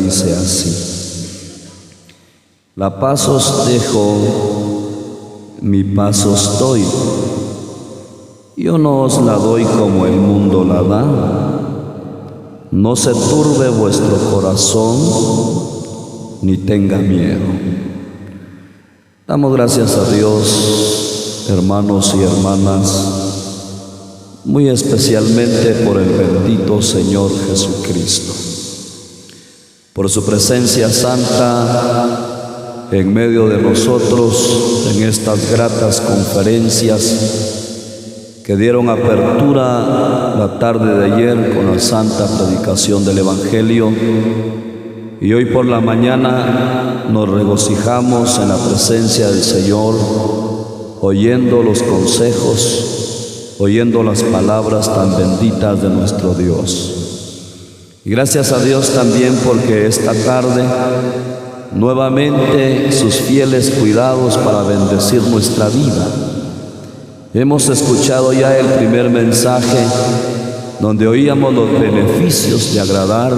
dice así: La paz os dejo, mi paz os doy. Yo no os la doy como el mundo la da. No se turbe vuestro corazón, ni tenga miedo. Damos gracias a Dios, hermanos y hermanas, muy especialmente por el bendito Señor Jesucristo, por su presencia santa en medio de nosotros en estas gratas conferencias que dieron apertura la tarde de ayer con la santa predicación del Evangelio, y hoy por la mañana nos regocijamos en la presencia del Señor, oyendo los consejos, oyendo las palabras tan benditas de nuestro Dios. Y gracias a Dios también porque esta tarde nuevamente sus fieles cuidados para bendecir nuestra vida. Hemos escuchado ya el primer mensaje donde oíamos los beneficios de agradar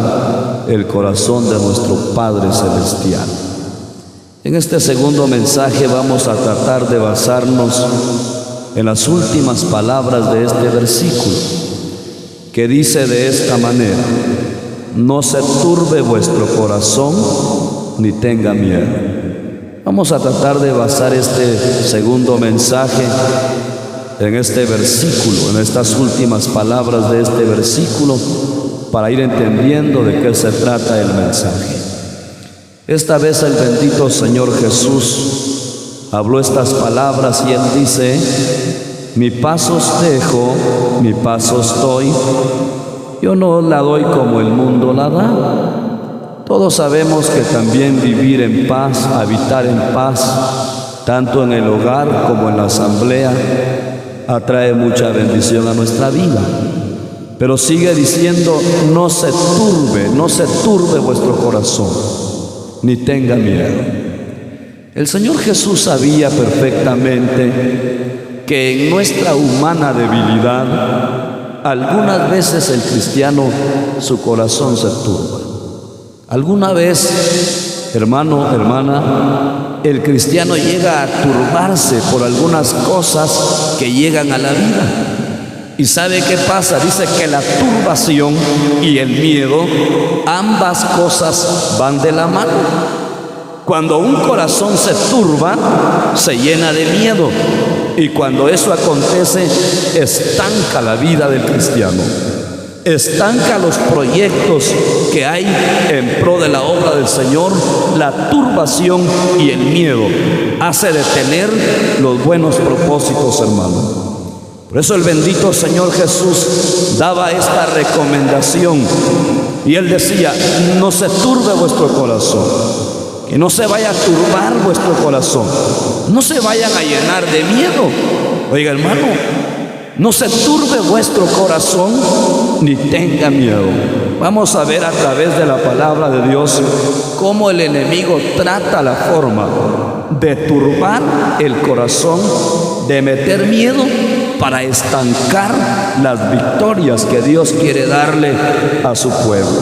el corazón de nuestro Padre Celestial. En este segundo mensaje vamos a tratar de basarnos en las últimas palabras de este versículo, que dice de esta manera: no se turbe vuestro corazón ni tenga miedo. Vamos a tratar de basar este segundo mensaje en este versículo, en estas últimas palabras de este versículo, para ir entendiendo de qué se trata el mensaje. Esta vez el bendito Señor Jesús habló estas palabras y Él dice: mi paz os dejo, mi paz os doy. Yo no la doy como el mundo la da. Todos sabemos que también vivir en paz, habitar en paz, tanto en el hogar como en la asamblea, atrae mucha bendición a nuestra vida. Pero sigue diciendo: no se turbe vuestro corazón, ni tenga miedo. El Señor Jesús sabía perfectamente que en nuestra humana debilidad, algunas veces el cristiano, su corazón se turba. Alguna vez, hermano, hermana, el cristiano llega a turbarse por algunas cosas que llegan a la vida. ¿Y sabe qué pasa? Dice que la turbación y el miedo, ambas cosas van de la mano. Cuando un corazón se turba, se llena de miedo. Y cuando eso acontece, estanca la vida del cristiano. Estanca los proyectos que hay en pro de la obra del Señor. La turbación y el miedo hace detener los buenos propósitos, hermano. Por eso el bendito Señor Jesús daba esta recomendación, y Él decía: no se turbe vuestro corazón, que no se vaya a turbar vuestro corazón, no se vayan a llenar de miedo. Oiga, hermano, no se turbe vuestro corazón ni tenga miedo. Vamos a ver a través de la palabra de Dios cómo el enemigo trata la forma de turbar el corazón, de meter miedo para estancar las victorias que Dios quiere darle a su pueblo.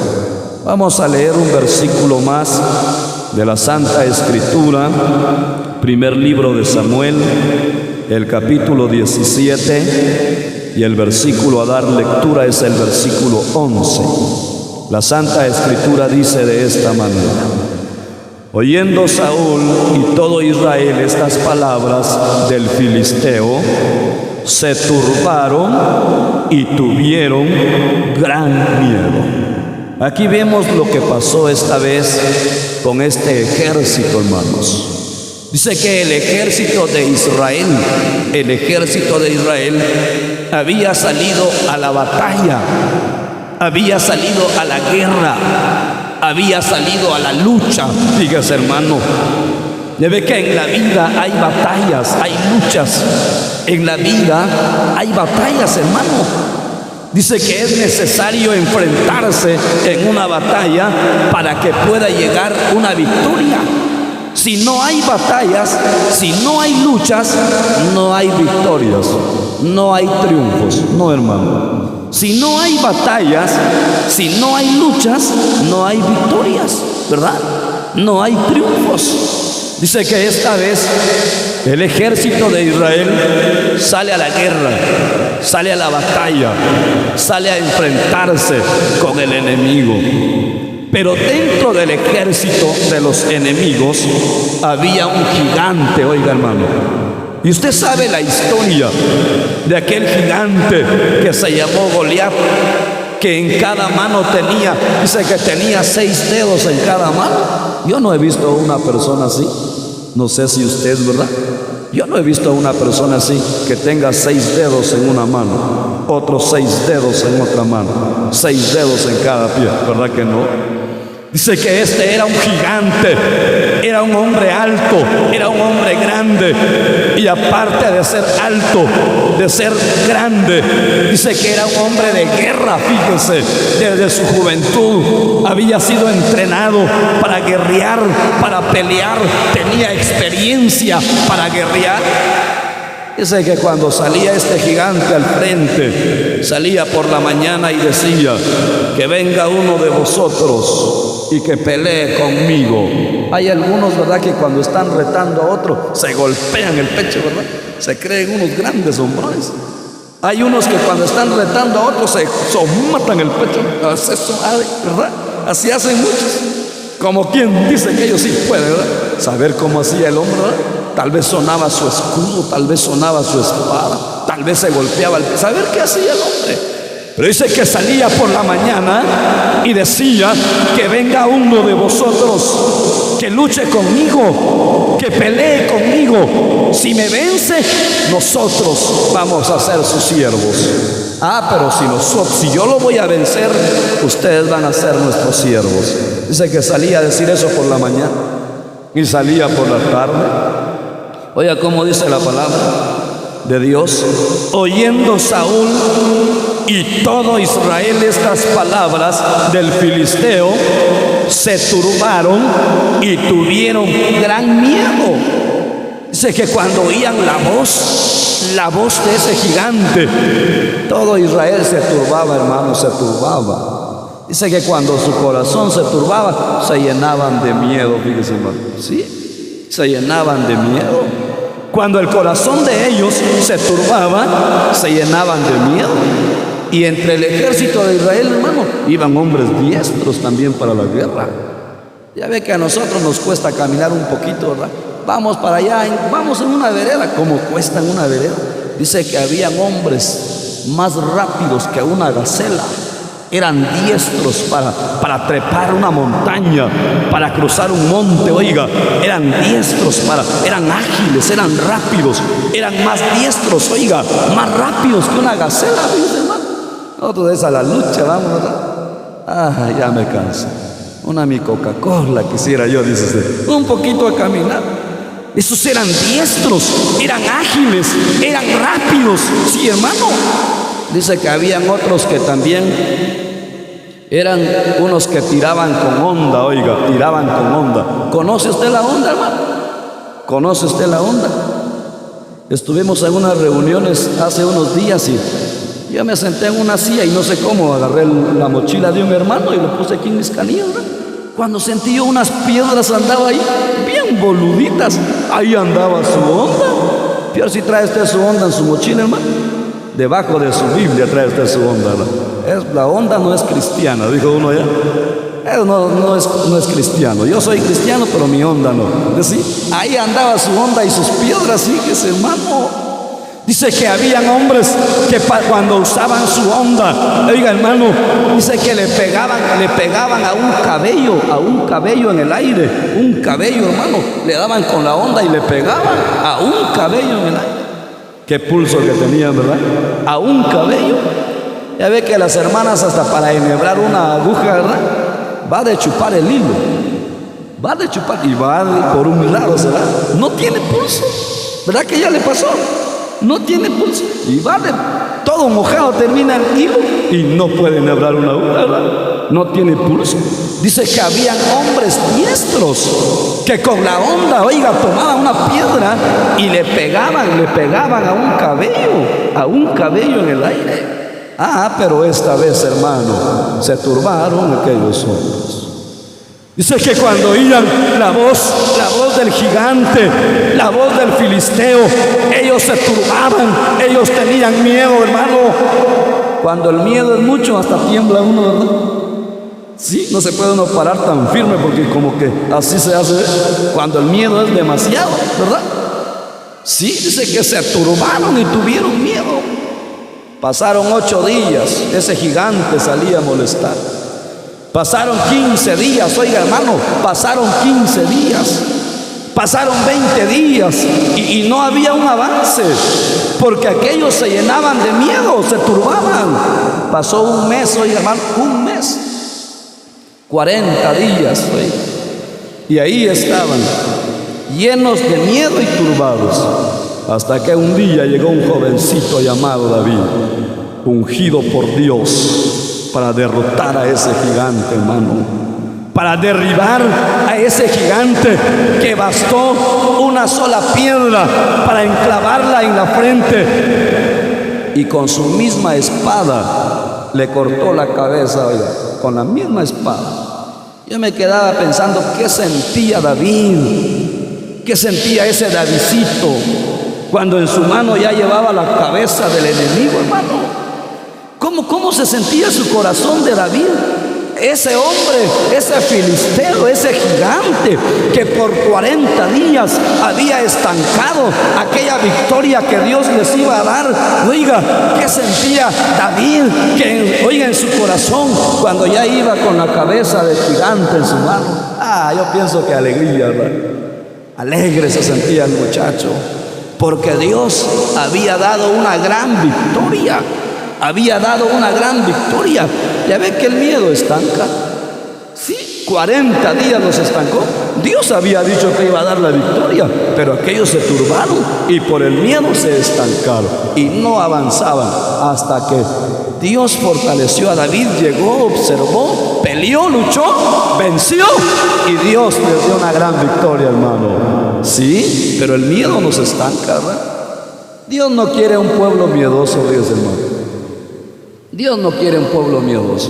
Vamos a leer un versículo más de la Santa Escritura, primer libro de Samuel, el capítulo 17, y el versículo a dar lectura es el versículo 11. La Santa Escritura dice de esta manera: oyendo Saúl y todo Israel estas palabras del filisteo, se turbaron y tuvieron gran miedo. Aquí vemos lo que pasó esta vez con este ejército, hermanos. Dice que el ejército de Israel había salido a la batalla, había salido a la guerra, había salido a la lucha. Fíjese, hermano, debe que en la vida hay batallas, hay luchas. En la vida hay batallas, hermano. Dice que es necesario enfrentarse en una batalla para que pueda llegar una victoria. Si no hay batallas, si no hay luchas, no hay victorias, no hay triunfos. No, hermano. Si no hay batallas, si no hay luchas, no hay victorias. ¿verdad? No hay triunfos. Dice que esta vez el ejército de Israel sale a la guerra, sale a la batalla, sale a enfrentarse con el enemigo. Pero dentro del ejército de los enemigos había un gigante, oiga hermano. Y usted sabe la historia de aquel gigante que se llamó Goliat, que en cada mano tenía, dice que tenía 6 dedos en cada mano. Yo no he visto a una persona así. No sé si usted es, ¿verdad? Yo no he visto a una persona así que tenga 6 dedos en una mano, otros 6 dedos en otra mano, 6 dedos en cada pie, ¿verdad que no? Dice que este era un gigante, era un hombre alto, era un hombre grande. Y aparte de ser alto, de ser grande, dice que era un hombre de guerra, fíjese. Desde su juventud había sido entrenado para guerrear, para pelear, tenía experiencia para guerrear. Dice que cuando salía este gigante al frente, salía por la mañana y decía: que venga uno de vosotros y que pelee conmigo. Hay algunos, ¿verdad?, que cuando están retando a otro se golpean el pecho, ¿verdad? Se creen unos grandes hombres. Hay unos que cuando están retando a otros se matan el pecho, ¿verdad? Así hacen muchos. Como quien dice que ellos sí pueden, ¿verdad? Saber cómo hacía el hombre, ¿verdad? Tal vez sonaba su escudo, tal vez sonaba su espada, tal vez se golpeaba el pecho. Saber qué hacía el hombre. Pero dice que salía por la mañana y decía: que venga uno de vosotros, que luche conmigo, que pelee conmigo. Si me vence, nosotros vamos a ser sus siervos. Pero si yo lo voy a vencer, ustedes van a ser nuestros siervos. Dice que salía a decir eso por la mañana y salía por la tarde. Oiga cómo dice la palabra de Dios: oyendo Saúl y todo Israel estas palabras del filisteo, se turbaron y tuvieron gran miedo. Dice que cuando oían la voz de ese gigante, todo Israel se turbaba, hermano, se turbaba. Dice que cuando su corazón se turbaba, se llenaban de miedo, fíjese, hermano. Sí, se llenaban de miedo. Cuando el corazón de ellos se turbaba, se llenaban de miedo. Y entre el ejército de Israel, hermano, iban hombres diestros también para la guerra. Ya ve que a nosotros nos cuesta caminar un poquito, ¿verdad? Vamos para allá, vamos en una vereda. ¿Cómo cuesta en una vereda? Dice que habían hombres más rápidos que una gacela. Eran diestros para trepar una montaña, para cruzar un monte. Oiga, eran diestros eran ágiles, eran rápidos, eran más diestros, oiga, más rápidos que una gacela, hermano. Nosotros es a la lucha, vamos, ¿verdad? Ya me canso. Una mi Coca-Cola quisiera yo, dice usted. Un poquito a caminar. Esos eran diestros, eran ágiles, eran rápidos. Sí, hermano. Dice que habían otros que también eran unos que tiraban con onda, oiga, tiraban con onda. ¿Conoce usted la onda, hermano? ¿Conoce usted la onda? Estuvimos en unas reuniones hace unos días y yo me senté en una silla y no sé cómo agarré la mochila de un hermano y lo puse aquí en mis canillas, ¿verdad? Cuando sentí yo unas piedras, andaba ahí bien boluditas, ahí andaba su onda. Pero si trae usted su onda en su mochila, hermano, debajo de su Biblia trae usted su onda, ¿verdad? La onda no es cristiana, dijo uno ya. No es cristiano. Yo soy cristiano, pero mi onda no. ¿Sí? Ahí andaba su onda y sus piedras, fíjese, hermano. Dice que habían hombres que cuando usaban su onda, oiga, hermano, dice que le pegaban a un cabello en el aire. Un cabello, hermano, le daban con la onda y le pegaban a un cabello en el aire. Qué pulso que tenían, ¿verdad? A un cabello. Ya ve que las hermanas hasta para enhebrar una aguja, ¿verdad? Va de chupar el hilo. Va de chupar y va por un lado, ¿verdad? No tiene pulso. ¿Verdad que ya le pasó? No tiene pulso. Y va de todo mojado, termina el hilo y no puede enhebrar una aguja, ¿verdad? No tiene pulso. Dice que habían hombres diestros que con la onda, oiga, tomaban una piedra y le pegaban a un cabello en el aire. Pero esta vez, hermano, se turbaron aquellos hombres. Dice que cuando oían la voz del gigante, la voz del filisteo, ellos se turbaban, ellos tenían miedo, hermano. Cuando el miedo es mucho, hasta tiembla uno, ¿verdad? Sí, no se puede uno parar tan firme porque como que así se hace cuando el miedo es demasiado, ¿verdad? Sí, dice que se turbaron y tuvieron miedo. Pasaron 8 días, ese gigante salía a molestar. Pasaron 15 días, oiga hermano, pasaron 15 días. Pasaron 20 días y no había un avance, porque aquellos se llenaban de miedo, se turbaban. Pasó un mes, oiga hermano, un mes. 40 días, oiga. Y ahí estaban, llenos de miedo y turbados. Hasta que un día llegó un jovencito llamado David, ungido por Dios para derrotar a ese gigante, hermano. Para derribar a ese gigante que bastó una sola piedra para enclavarla en la frente. Y con su misma espada le cortó la cabeza, oiga, con la misma espada. Yo me quedaba pensando qué sentía David, qué sentía ese Davidcito cuando en su mano ya llevaba la cabeza del enemigo, hermano. ¿Cómo se sentía su corazón de David? Ese hombre, ese filisteo, ese gigante que por 40 días había estancado aquella victoria que Dios les iba a dar. Oiga, ¿qué sentía David? Que, oiga, en su corazón cuando ya iba con la cabeza del gigante en su mano. Yo pienso que alegría, ¿verdad? Alegre se sentía el muchacho, porque Dios había dado una gran victoria. Había dado una gran victoria. Ya ve que el miedo estanca. Sí, 40 días los estancó. Dios había dicho que iba a dar la victoria, pero aquellos se turbaron y por el miedo se estancaron y no avanzaban hasta que Dios fortaleció a David. Llegó, observó, peleó, luchó, venció y Dios le dio una gran victoria, hermano. Sí, pero el miedo nos estanca, ¿verdad? Dios no quiere un pueblo miedoso, Dios, hermano. Dios no quiere un pueblo miedoso.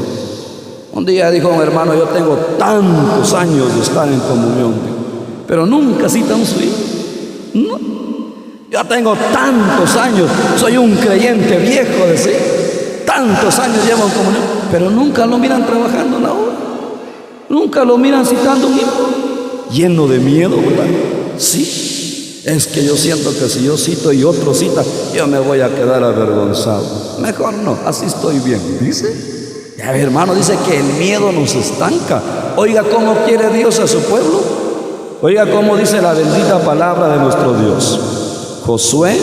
Un día dijo un hermano: yo tengo tantos años de estar en comunión, pero nunca citan su hijo. No. Yo tengo tantos años, soy un creyente viejo, decir. Tantos años llevo en comunión, pero nunca lo miran trabajando en la obra. Nunca lo miran citando un hijo. Lleno de miedo, ¿verdad? Sí. Es que yo siento que si yo cito y otro cita, yo me voy a quedar avergonzado. Mejor no, así estoy bien, dice. Ya, hermano, dice que el miedo nos estanca. Oiga cómo quiere Dios a su pueblo. Oiga cómo dice la bendita palabra de nuestro Dios. Josué,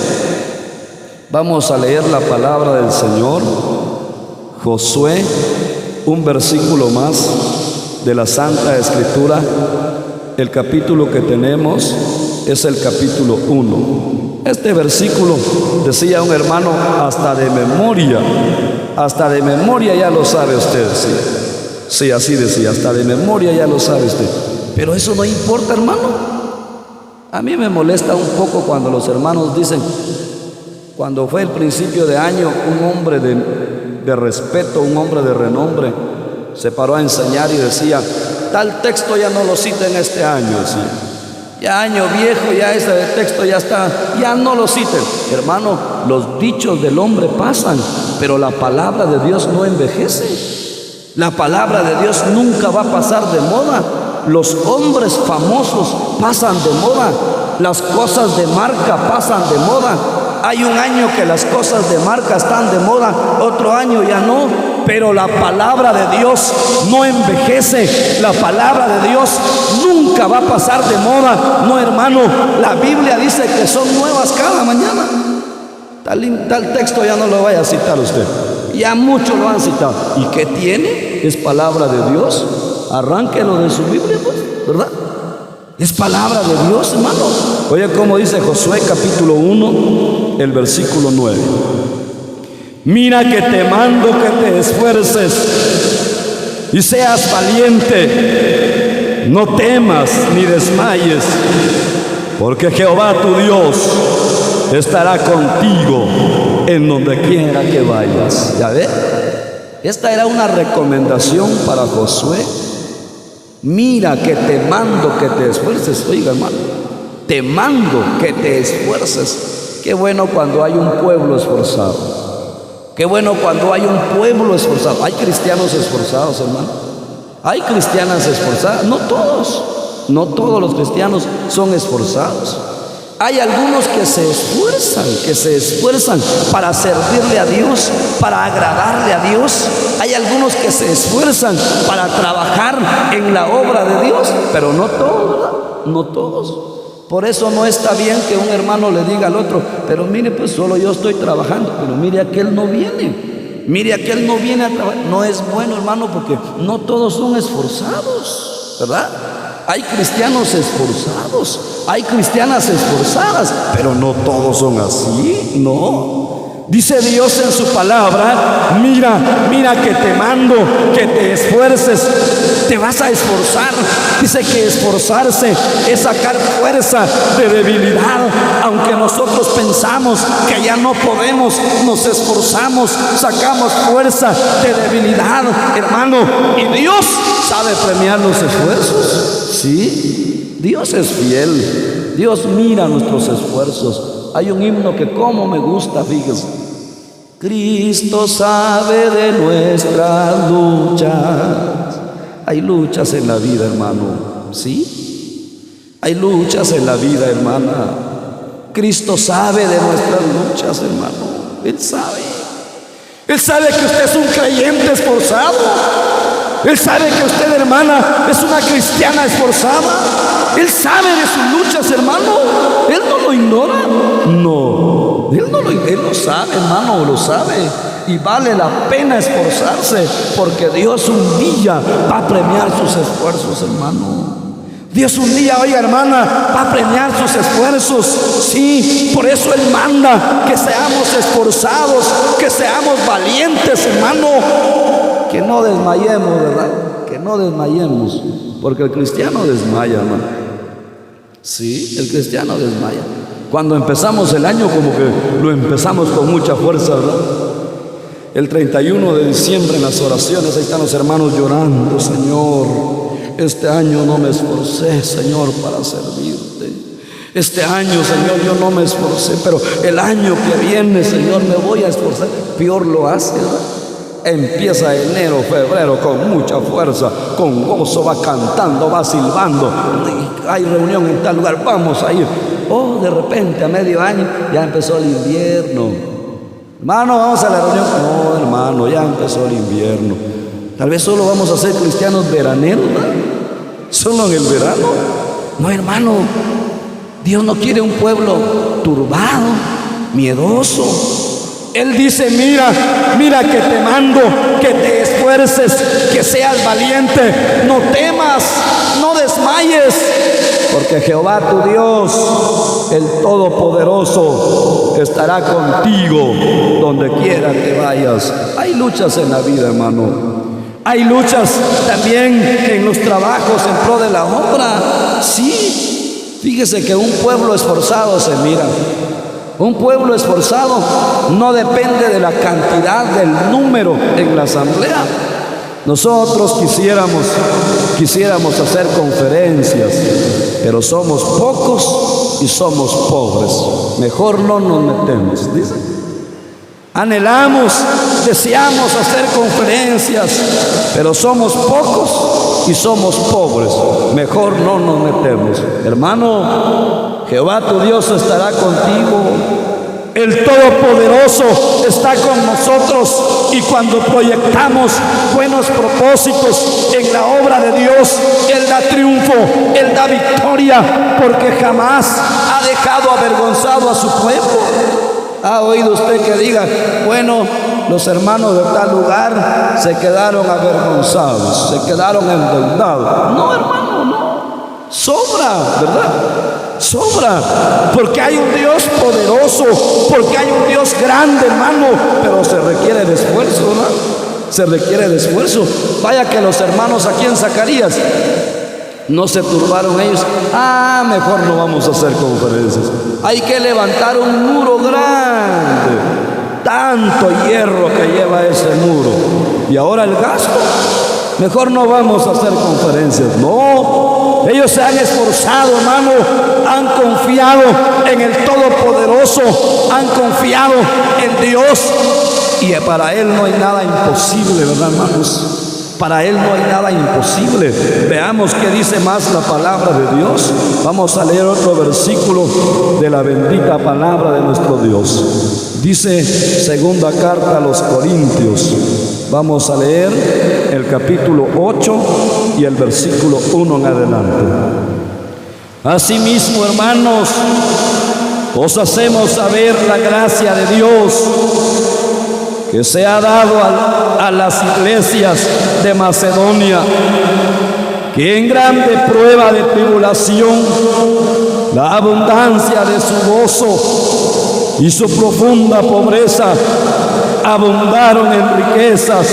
vamos a leer la palabra del Señor. Josué, un versículo más de la Santa Escritura. El capítulo que tenemos es el capítulo 1. Este versículo, decía un hermano, hasta de memoria ya lo sabe usted. Sí, así decía, hasta de memoria ya lo sabe usted. Pero eso no importa, hermano. A mí me molesta un poco cuando los hermanos dicen, cuando fue el principio de año, un hombre de respeto, un hombre de renombre, se paró a enseñar y decía: tal texto ya no lo cita en este año, ¿sí? Ya año viejo, ya ese texto ya está, ya no lo citen. Hermano, los dichos del hombre pasan, pero la palabra de Dios no envejece. La palabra de Dios nunca va a pasar de moda. Los hombres famosos pasan de moda. Las cosas de marca pasan de moda. Hay un año que las cosas de marca están de moda, otro año ya no, pero la palabra de Dios no envejece. La palabra de Dios nunca va a pasar de moda. No, hermano, la Biblia dice que son nuevas cada mañana. Tal texto ya no lo vaya a citar usted. Ya muchos lo han citado. ¿Y qué tiene? Es palabra de Dios. Arránquelo de su Biblia, pues, ¿verdad? Es palabra de Dios, hermano. Oye cómo dice Josué capítulo 1, el versículo 9. Mira que te mando que te esfuerces y seas valiente. No temas ni desmayes, porque Jehová tu Dios estará contigo en donde quiera que vayas. ¿Ya ve? Esta era una recomendación para Josué. Mira que te mando que te esfuerces. Oiga, hermano, te mando que te esfuerces. Qué bueno cuando hay un pueblo esforzado. Qué bueno cuando hay un pueblo esforzado. Hay cristianos esforzados, hermano. Hay cristianas esforzadas. No todos los cristianos son esforzados. Hay algunos que se esfuerzan para servirle a Dios, para agradarle a Dios. Hay algunos que se esfuerzan para trabajar en la obra de Dios, pero no todos, ¿verdad? No todos. Por eso no está bien que un hermano le diga al otro, pero mire, pues solo yo estoy trabajando, pero mire, aquel no viene. Mire, aquel no viene a trabajar. No es bueno, hermano, porque no todos son esforzados, ¿verdad? Hay cristianos esforzados, hay cristianas esforzadas, pero no todos son así, no. Dice Dios en su palabra, mira que te mando, que te esfuerces, te vas a esforzar. Dice que esforzarse es sacar fuerza de debilidad. Aunque nosotros pensamos que ya no podemos, nos esforzamos, sacamos fuerza de debilidad, hermano. Y Dios sabe premiar los esfuerzos. Sí, Dios es fiel. Dios mira nuestros esfuerzos. Hay un himno que como me gusta, fíjese. Cristo sabe de nuestras luchas. Hay luchas en la vida, hermano. ¿Sí? Hay luchas en la vida, hermana. Cristo sabe de nuestras luchas, hermano. Él sabe. Él sabe que usted es un creyente esforzado. Él sabe que usted, hermana, es una cristiana esforzada. Él sabe de sus luchas, hermano. Él no lo ignora. No, él lo sabe, hermano, lo sabe. Y vale la pena esforzarse, porque Dios un día va a premiar sus esfuerzos, hermano. Dios un día, oiga, hermana, va a premiar sus esfuerzos. Sí, por eso Él manda que seamos esforzados, que seamos valientes, hermano. Que no desmayemos, ¿verdad? Que no desmayemos, porque el cristiano desmaya, hermano. Sí, el cristiano desmaya. Cuando empezamos el año, como que lo empezamos con mucha fuerza, ¿verdad? El 31 de diciembre en las oraciones, ahí están los hermanos llorando: Señor, este año no me esforcé, Señor, para servirte. Este año, Señor, yo no me esforcé, pero el año que viene, Señor, me voy a esforzar. Peor lo hace, ¿verdad? Empieza enero, febrero con mucha fuerza, con gozo, va cantando, va silbando. Hay reunión en tal lugar, vamos a ir. Oh, de repente a medio año ya empezó el invierno. Hermano, vamos a la reunión. No, hermano, ya empezó el invierno. Tal vez solo vamos a ser cristianos veraneros, ¿verdad? Solo en el verano. No, hermano, Dios no quiere un pueblo turbado, miedoso. Él dice: mira que te mando, que te esfuerces, que seas valiente, no temas, no desmayes, porque Jehová tu Dios, el Todopoderoso, estará contigo donde quiera que vayas. Hay luchas en la vida, hermano. Hay luchas también en los trabajos en pro de la obra. Sí, fíjese que un pueblo esforzado se mira. Un pueblo esforzado no depende de la cantidad, del número en la asamblea. Nosotros quisiéramos hacer conferencias, pero somos pocos y somos pobres. Mejor no nos metemos, dice. Anhelamos, deseamos hacer conferencias, pero somos pocos y somos pobres. Mejor no nos metemos. Hermano, Jehová tu Dios estará contigo. El Todopoderoso está con nosotros, y cuando proyectamos buenos propósitos en la obra de Dios, Él da triunfo, Él da victoria, porque jamás ha dejado avergonzado a su pueblo. ¿Ha oído usted que diga: bueno, los hermanos de tal lugar se quedaron avergonzados, se quedaron endeudados? No, hermano, no. Sobra, ¿verdad? Sobra, porque hay un Dios poderoso, porque hay un Dios grande, hermano, pero se requiere de esfuerzo, ¿no? Se requiere de esfuerzo. Vaya que los hermanos aquí en Zacarías no se turbaron ellos. Mejor no vamos a hacer conferencias. Hay que levantar un muro grande, tanto hierro que lleva ese muro. Y ahora el gasto, mejor no vamos a hacer conferencias. No, ellos se han esforzado, hermano, han confiado en el Todopoderoso, han confiado en Dios, y para Él no hay nada imposible, ¿verdad, hermanos? Para Él no hay nada imposible. Veamos qué dice más la palabra de Dios. Vamos a leer otro versículo de la bendita palabra de nuestro Dios. Dice segunda carta a los Corintios. Vamos a leer el capítulo 8 y el versículo 1 en adelante. Asimismo, hermanos, os hacemos saber la gracia de Dios que se ha dado a las iglesias de Macedonia, que en grande prueba de tribulación, la abundancia de su gozo y su profunda pobreza abundaron en riquezas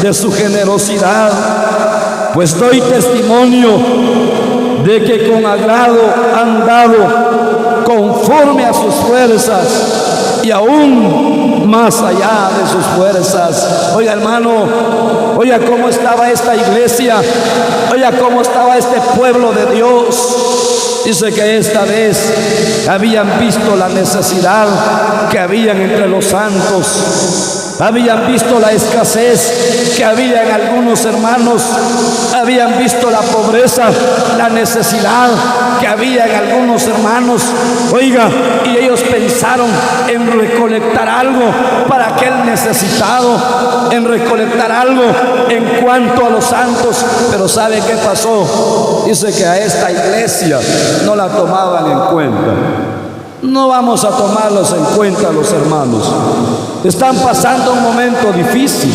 de su generosidad. Pues doy testimonio de que con agrado han dado conforme a sus fuerzas y aún más allá de sus fuerzas. Oiga, hermano, oiga cómo estaba esta iglesia, oiga cómo estaba este pueblo de Dios. Dice que esta vez habían visto la necesidad que habían entre los santos, habían visto la escasez que había en algunos hermanos, habían visto la pobreza, la necesidad que había en algunos hermanos. Oiga, y ellos pensaron en recolectar algo para aquel necesitado, en recolectar algo en cuanto a los santos. Pero ¿sabe qué pasó? Dice que a esta iglesia no la tomaban en cuenta. No vamos a tomarlos en cuenta, los hermanos. Están pasando un momento difícil,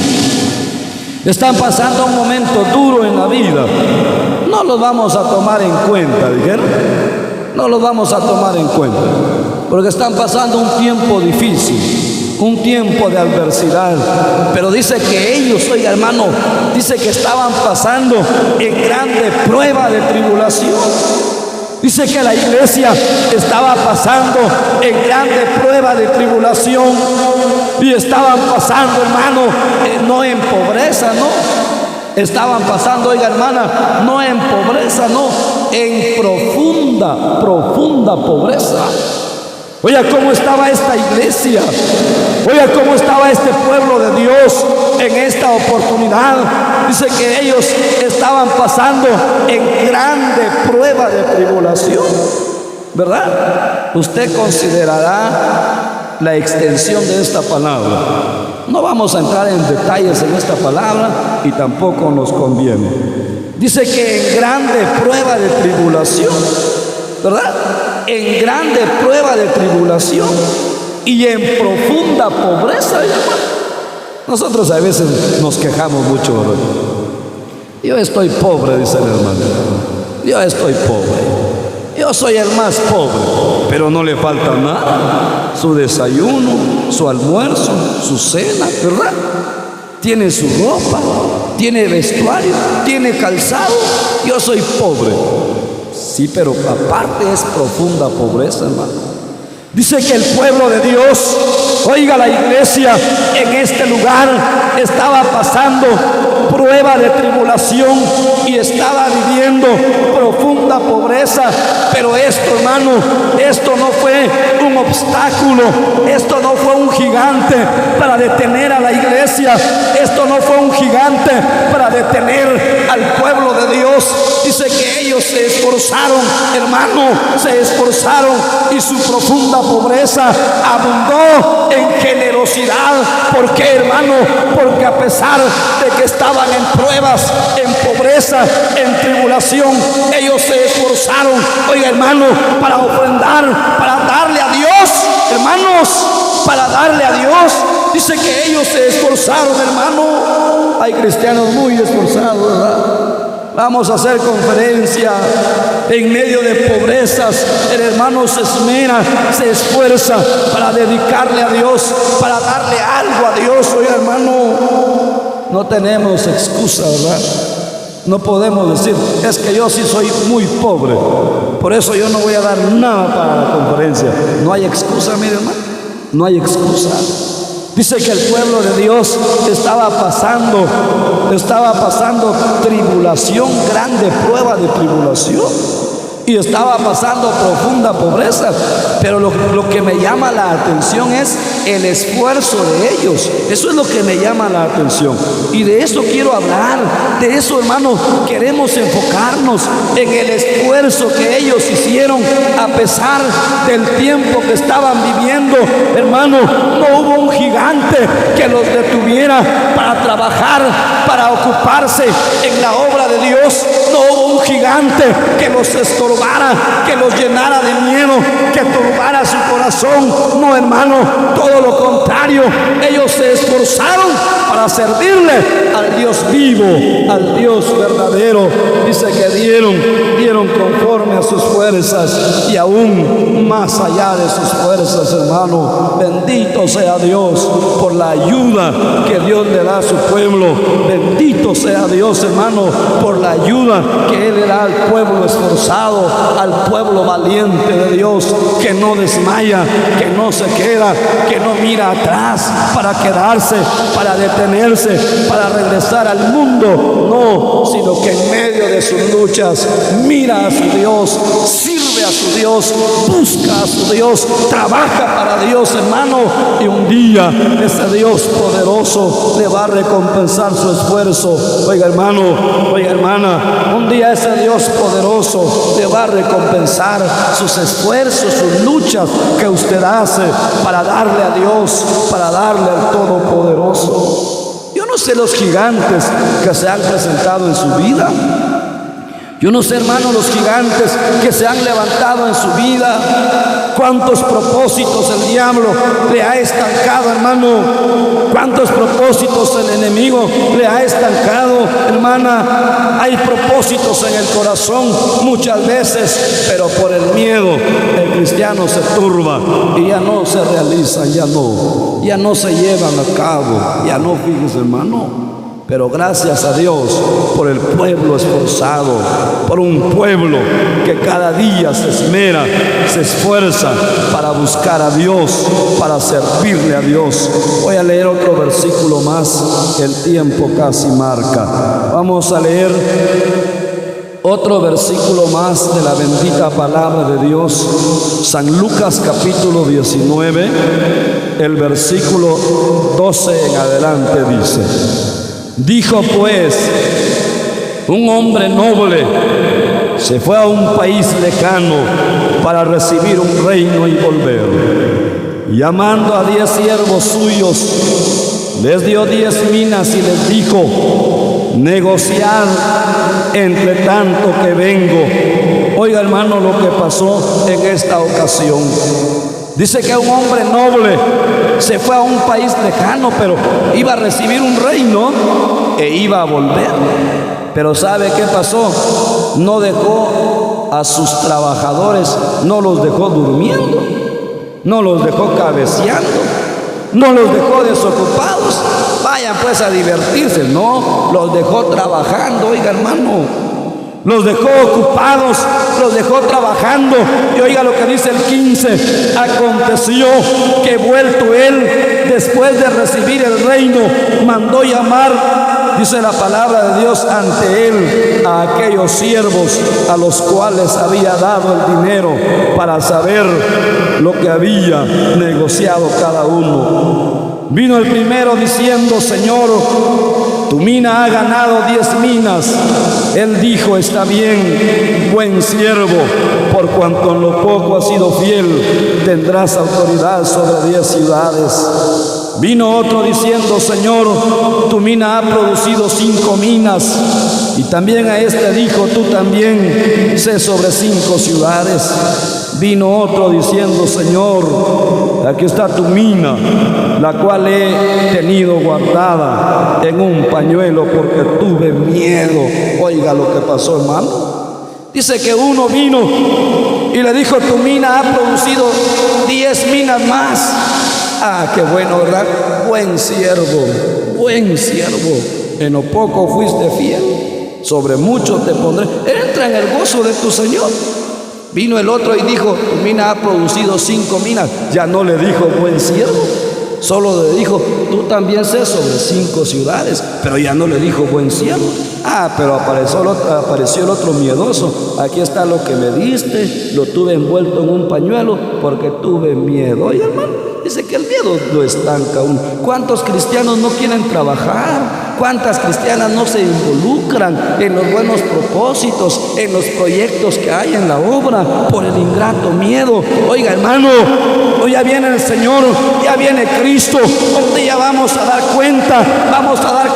están pasando un momento duro en la vida. No los vamos a tomar en cuenta, ¿dijeron? No los vamos a tomar en cuenta, porque están pasando un tiempo difícil, un tiempo de adversidad. Pero dice que ellos, oiga, hermano, dice que estaban pasando en grande prueba de tribulación. Dice que la iglesia estaba pasando en grande prueba de tribulación, y estaban pasando, hermano, no en pobreza, no. Estaban pasando, oiga, hermana, no en pobreza, no, en profunda pobreza. Oiga cómo estaba esta iglesia, oiga cómo estaba este pueblo de Dios en esta oportunidad. Dice que ellos estaban pasando en grande prueba de tribulación, ¿verdad? Usted considerará la extensión de esta palabra. No vamos a entrar en detalles en esta palabra y tampoco nos conviene. Dice que en grande prueba de tribulación, ¿verdad? En grande prueba de tribulación y en profunda pobreza, hermano. Nosotros a veces nos quejamos mucho, ¿verdad? Yo estoy pobre, dice el hermano. Yo estoy pobre. Yo soy el más pobre, pero no le falta nada. Su desayuno, su almuerzo, su cena, ¿verdad? Tiene su ropa, tiene vestuario, tiene calzado. Yo soy pobre. Sí, pero aparte es profunda pobreza, hermano. Dice que el pueblo de Dios, oiga, la iglesia en este lugar estaba pasando prueba de tribulación y estaba viviendo profunda pobreza. Pero esto, hermano, esto no fue un obstáculo, esto no fue un gigante para detener a la iglesia, esto no fue un gigante para detener al pueblo de Dios. Dice que ellos se esforzaron, hermano, se esforzaron, y su profunda pobreza abundó en generosidad. ¿Por qué, hermano? Porque a pesar de que estaban en pruebas, en pobreza, en tribulación, ellos se esforzaron, oiga, hermano, para ofrendar, para darle a Dios, hermanos, para darle a Dios. Dice que ellos se esforzaron, hermano. Hay cristianos muy esforzados, ¿verdad? Vamos a hacer conferencia en medio de pobrezas. El hermano se esmera, se esfuerza para dedicarle a Dios, para darle algo a Dios. Oye, hermano, no tenemos excusa, ¿verdad? No podemos decir, es que yo sí soy muy pobre, por eso yo no voy a dar nada para la conferencia. No hay excusa, mire, hermano, no hay excusa. Dice que el pueblo de Dios estaba pasando tribulación, grande prueba de tribulación. Y estaba pasando profunda pobreza. Pero lo que me llama la atención es el esfuerzo de ellos. Eso es lo que me llama la atención. Y de eso quiero hablar. De eso, hermano, queremos enfocarnos en el esfuerzo que ellos hicieron a pesar del tiempo que estaban viviendo. Hermano, no hubo un gigante que los detuviera para trabajar, para ocuparse en la obra de Dios. No hubo un gigante que los estorbara, que los llenara de miedo, que turbara su corazón. No, hermano, todo lo contrario. Ellos se esforzaron para servirle al Dios vivo, al Dios verdadero. Dice que dieron conforme a sus fuerzas y aún más allá de sus fuerzas, hermano. Bendito sea Dios por la ayuda que Dios le da a su pueblo. Bendito sea Dios, hermano, por la ayuda que Él le da al pueblo esforzado, al pueblo valiente de Dios, que no desmaya, que no se queda, que no mira atrás para quedarse, para detenerse, para regresar al mundo. No, sino que en medio de sus luchas mira a su Dios, sirve a su Dios, busca a su Dios, trabaja para Dios, hermano. Y un día ese Dios poderoso le va a recompensar su esfuerzo. Oiga, hermano, oiga, hermana, un día ese Dios poderoso le va a recompensar sus esfuerzos, sus luchas que usted hace para darle a Dios, para darle al Todopoderoso. Yo no sé los gigantes que se han presentado en su vida. Yo no sé, hermano, los gigantes que se han levantado en su vida. Cuántos propósitos el diablo le ha estancado, hermano. Cuántos propósitos el enemigo le ha estancado, hermana. Hay propósitos en el corazón muchas veces, pero por el miedo el cristiano se turba y ya no se realizan, ya no se llevan a cabo, ya no, fíjese, hermano. Pero gracias a Dios por el pueblo esforzado, por un pueblo que cada día se esmera, se esfuerza para buscar a Dios, para servirle a Dios. Voy a leer otro versículo más, el tiempo casi marca. Vamos a leer otro versículo más de la bendita palabra de Dios. San Lucas capítulo 19, el versículo 12 en adelante dice: dijo pues, un hombre noble se fue a un país lejano para recibir un reino y volver. Llamando a 10 siervos suyos, les dio 10 minas y les dijo: negociad entre tanto que vengo. Oiga, hermano, lo que pasó en esta ocasión. Dice que un hombre noble se fue a un país lejano, pero iba a recibir un reino e iba a volver. Pero ¿sabe qué pasó? No dejó a sus trabajadores, no los dejó durmiendo, no los dejó cabeceando, no los dejó desocupados. Vayan pues a divertirse, no, los dejó trabajando, oiga, hermano. Los dejó ocupados, los dejó trabajando. Y oiga lo que dice el 15: aconteció que vuelto él, después de recibir el reino, mandó llamar, dice la palabra de Dios, ante él a aquellos siervos a los cuales había dado el dinero, para saber lo que había negociado cada uno. Vino el primero diciendo: Señor, tu mina ha ganado 10 minas. Él dijo: está bien, buen siervo, por cuanto en lo poco has sido fiel, tendrás autoridad sobre 10 ciudades. Vino otro diciendo: Señor, tu mina ha producido 5 minas. Y también a este dijo: tú también sé sobre 5 ciudades. Vino otro diciendo: Señor, aquí está tu mina, la cual he tenido guardada en un pañuelo porque tuve miedo. Oiga lo que pasó, hermano. Dice que uno vino y le dijo: tu mina ha producido 10 minas más. Ah, qué bueno, ¿verdad? Buen siervo, en lo poco fuiste fiel, sobre mucho te pondré, entra en el gozo de tu Señor. Vino el otro y dijo: tu mina ha producido 5 minas. Ya no le dijo buen siervo, Solo le dijo: tú también sé sobre 5 ciudades. Pero ya no le dijo: buen siervo. Pero apareció el otro miedoso. Aquí está lo que me diste, lo tuve envuelto en un pañuelo porque tuve miedo. Oye, hermano, dice que el miedo lo estanca a uno. ¿Cuántos cristianos no quieren trabajar? ¿Cuántas cristianas no se involucran en los buenos propósitos, en los proyectos que hay en la obra, por el ingrato miedo? Oiga, hermano, hoy ya viene el Señor, ya viene Cristo. Hoy ya vamos a dar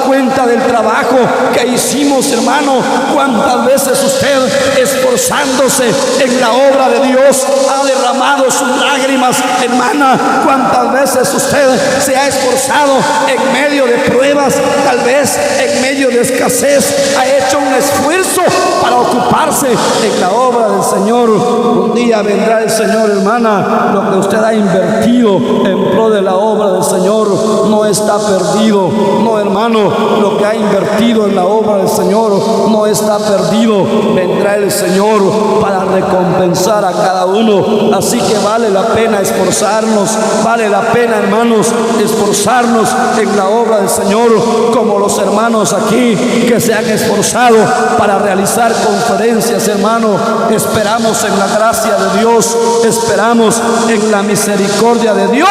cuenta del trabajo que hicimos, hermano. ¿Cuántas veces usted, esforzándose en la obra de Dios, ha derramado sus lágrimas, hermana? ¿Cuántas veces usted se ha esforzado en medio de pruebas, tal vez en medio de escasez, ha hecho un esfuerzo para ocuparse en la obra del Señor? Un día vendrá el Señor, hermana. Lo que usted ha invertido en pro de la obra del Señor no está perdido. No, hermano, lo que ha invertido en la obra del Señor no está perdido. Vendrá el Señor para recompensar a cada uno. Así que vale la pena esforzarnos, vale la pena, hermanos, esforzarnos en la obra del Señor, como los hermanos aquí que se han esforzado para realizar conferencias, hermano. Esperamos en la gracia de Dios, esperamos en la misericordia de Dios,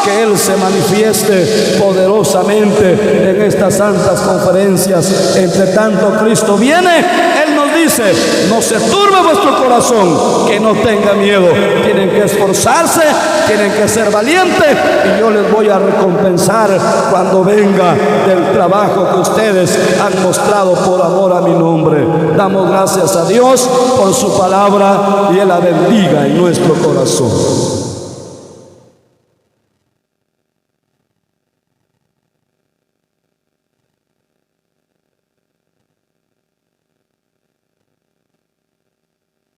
que Él se manifieste poderosamente en estas santas conferencias. Entre tanto Cristo viene, Él nos dice: no se turbe vuestro corazón, que no tenga miedo. Tienen que esforzarse, tienen que ser valientes, y yo les voy a recompensar cuando venga del trabajo que ustedes han mostrado por amor a mi nombre. Damos gracias a Dios por su palabra, y Él la bendiga en nuestro corazón.